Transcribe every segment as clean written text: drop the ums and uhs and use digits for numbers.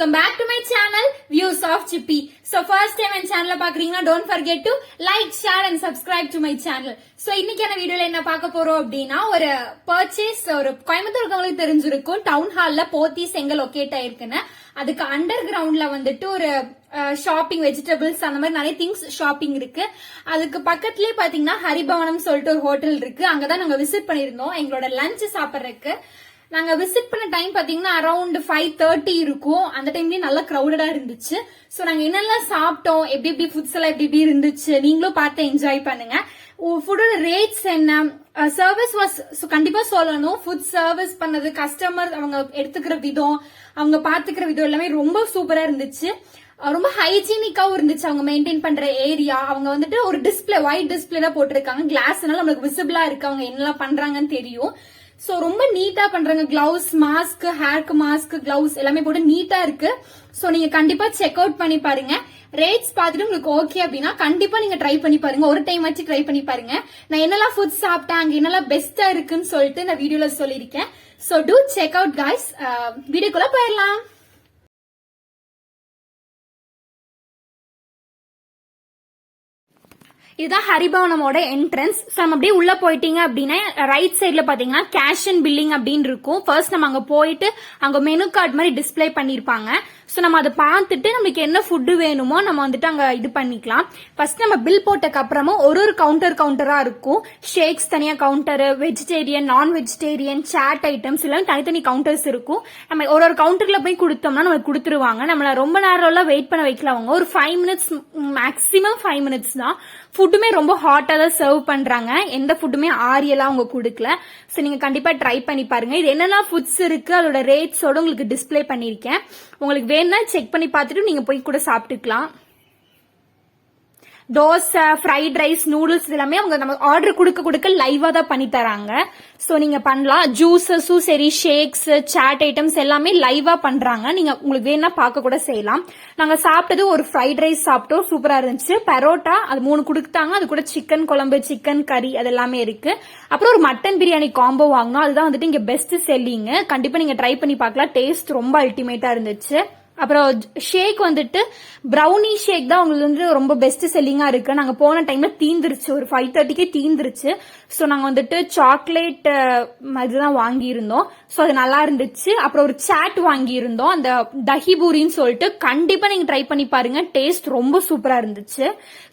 welcome back to my channel Views of Chippy. So first time my channel பாக்குறீங்கன்னா don't forget to like, share and subscribe to my channel. So இன்னைக்கான வீடியோல என்ன பார்க்க போறோம் அப்படின்னா ஒரு பர்ச்சேஸ் ஒரு கோயம்புத்தூர் இருக்கவங்களுக்கு தெரிஞ்சிருக்கும் டவுன் ஹால்ல போத்தீஸ் எங்க லொகேட் ஆயிருக்குன்னு அதுக்கு அண்டர் கிரவுண்ட்ல வந்துட்டு ஒரு ஷாப்பிங் வெஜிடபிள்ஸ் அந்த மாதிரி நிறைய திங்ஸ் ஷாப்பிங் இருக்கு. அதுக்கு பக்கத்துலயே பாத்தீங்கன்னா ஹரிபவனம் சொல்லிட்டு ஒரு ஹோட்டல் இருக்கு. அங்கதான் நாங்க விசிட் பண்ணிருந்தோம் எங்களோட லஞ்ச் சாப்பிடறதுக்கு. நாங்க விசிட் பண்ண டைம் பாத்தீங்கன்னா அரௌண்ட் 5:30 இருக்கும். அந்த டைம்லயே நல்லா கிரௌடடா இருந்துச்சு. சோ நாங்க என்னெல்லாம் சாப்பிட்டோம், எப்படி ஃபுட்ஸ் எல்லாம் எப்படி இருந்துச்சு நீங்களும் பார்த்து என்ஜாய் பண்ணுங்க. ஃபுட்டோட ரேட்ஸ் என்ன, சர்வீஸ் வாஸ் கண்டிப்பா சொல்லணும். ஃபுட் சர்வீஸ் பண்ணது, கஸ்டமர் அவங்க எடுத்துக்கிற விதம், அவங்க பாத்துக்கிற விதம் எல்லாமே ரொம்ப சூப்பரா இருந்துச்சு. ரொம்ப ஹைஜீனிக்காவும் இருந்துச்சு. அவங்க மெயின்டைன் பண்ற ஏரியா, அவங்க வந்துட்டு ஒரு டிஸ்பிளே ஒயிட் டிஸ்பிளே தான் போட்டிருக்காங்க. கிளாஸ்னால நம்மளுக்கு விசிபிளா இருக்கு அவங்க என்னெல்லாம் பண்றாங்கன்னு தெரியும். சோ ரொம்ப நீட்டா பண்றாங்க. கிளவுஸ், மாஸ்க், ஹேர்க்கு மாஸ்க், கிளவுஸ் எல்லாமே போட்டு நீட்டா இருக்கு. சோ நீங்க கண்டிப்பா செக் அவுட் பண்ணி பாருங்க. ரேட்ஸ் பார்த்துட்டு உங்களுக்கு ஓகே அப்படின்னா கண்டிப்பா நீங்க ட்ரை பண்ணி பாருங்க. ஒரு டைம் வச்சு ட்ரை பண்ணி பாருங்க. நான் என்னெல்லாம் ஃபுட் சாப்பிட்டேன், அங்க என்னெல்லாம் பெஸ்டா இருக்குன்னு சொல்லிட்டு இந்த வீடியோல சொல்லியிருக்கேன். So to check out guys. வீடியோக்குள்ள போயிடலாம். இதுதான் ஹரிபவனமோட என்ட்ரன்ஸ். நம்ம அப்படியே உள்ள போயிட்டீங்க அப்படின்னா ரைட் சைட்ல பாத்தீங்கன்னா கேஷ் அண்ட் பில்லிங் அப்படின்னு இருக்கும். ஃபர்ஸ்ட் நம்ம அங்க போயிட்டு அங்க மெனு கார்டு மாதிரி டிஸ்பிளே பண்ணிருப்பாங்க. சோ நம்ம அதை பார்த்துட்டு நமக்கு என்ன ஃபுட் வேணுமோ நம்ம வந்துட்டு அங்க இது பண்ணிக்கலாம். ஃபர்ஸ்ட் நம்ம பில் போட்டக்கு அப்புறமா ஒரு கவுண்டரா இருக்கும். ஷேக்ஸ் தனியா கவுண்டர், வெஜிடேரியன், நான் வெஜிடேரியன், சாட் ஐட்டம்ஸ் எல்லாம் தனித்தனி கவுண்டர்ஸ் இருக்கும். நம்ம ஒரு கவுண்டர்ல போய் கொடுத்தோம்னா நமக்கு கொடுத்துருவாங்க. நம்மள ரொம்ப நேரம் எல்லாம் வெயிட் பண்ண வைக்கல. அவங்க ஒரு 5 மினிட்ஸ் மேக்ஸிமம் 5 மினிட்ஸ் தான். ஃபுட்டுமே ரொம்ப ஹாட்டா தான் சர்வ் பண்றாங்க. எந்த ஃபுட்டுமே ஆரியெல்லாம் அவங்க கொடுக்கல. சோ நீங்க கண்டிப்பா ட்ரை பண்ணி பாருங்க. இது என்னெல்லாம் ஃபுட்ஸ் இருக்கு அதோட ரேட்ஸோட உங்களுக்கு டிஸ்பிளே பண்ணிருக்கேன். உங்களுக்கு வேணும்னா செக் பண்ணி பார்த்துட்டு நீங்க போய் கூட சாப்பிட்டுக்கலாம். தோசை, ஃப்ரைட் ரைஸ், நூடுல்ஸ் எல்லாமே அவங்க நம்ம ஆர்டர் கொடுக்க லைவா தான் பண்ணி தராங்க. சோ நீங்க பண்ணலாம். ஜூசஸும் சரி, ஷேக்ஸ், சாட் ஐட்டம்ஸ் எல்லாமே லைவா பண்றாங்க. நீங்க உங்களுக்கு வேணா பார்க்க கூட செய்யலாம். நாங்க சாப்பிட்டது ஒரு ஃப்ரைட் ரைஸ் சாப்பிட்டோம், சூப்பரா இருந்துச்சு. பரோட்டா அது 3 கொடுத்தாங்க. அது கூட சிக்கன் குழம்பு, சிக்கன் கறி அது எல்லாமே இருக்கு. அப்புறம் ஒரு மட்டன் பிரியாணி காம்போ வாங்கினோம். அதுதான் வந்துட்டு இங்க பெஸ்ட் செல்லிங். கண்டிப்பா நீங்க ட்ரை பண்ணி பார்க்கலாம். டேஸ்ட் ரொம்ப அல்டிமேட்டா இருந்துச்சு. அப்புறம் ஷேக் வந்துட்டு பிரவுனி ஷேக் தான் உங்களுக்கு வந்து ரொம்ப பெஸ்ட் செல்லிங்கா இருக்கு. நாங்க போன டைம்ல தீந்துருச்சு, ஒரு 5:30க்கே தீந்துருச்சு. சோ நாங்க வந்துட்டு சாக்லேட் இதுதான் வாங்கி இருந்தோம். சோ அது நல்லா இருந்துச்சு. அப்புறம் ஒரு சாட் வாங்கி இருந்தோம், அந்த தஹி பூரின்னு சொல்லிட்டு. கண்டிப்பா நீங்க ட்ரை பண்ணி பாருங்க, டேஸ்ட் ரொம்ப சூப்பரா இருந்துச்சு.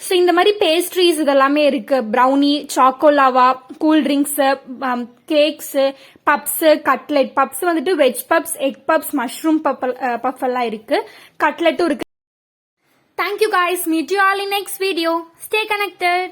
சோ இந்த மாதிரி பேஸ்ட்ரீஸ் இதெல்லாமே இருக்கு. Brownie, choco lava, cool drinks, cakes, puffs, cutlet. Puffs வந்துட்டு veg puffs, egg puffs, mushroom puff எல்லாம் இருக்கு. கட்லெட்டும் இருக்கு. Thank you guys. Meet you all in next video. Stay connected.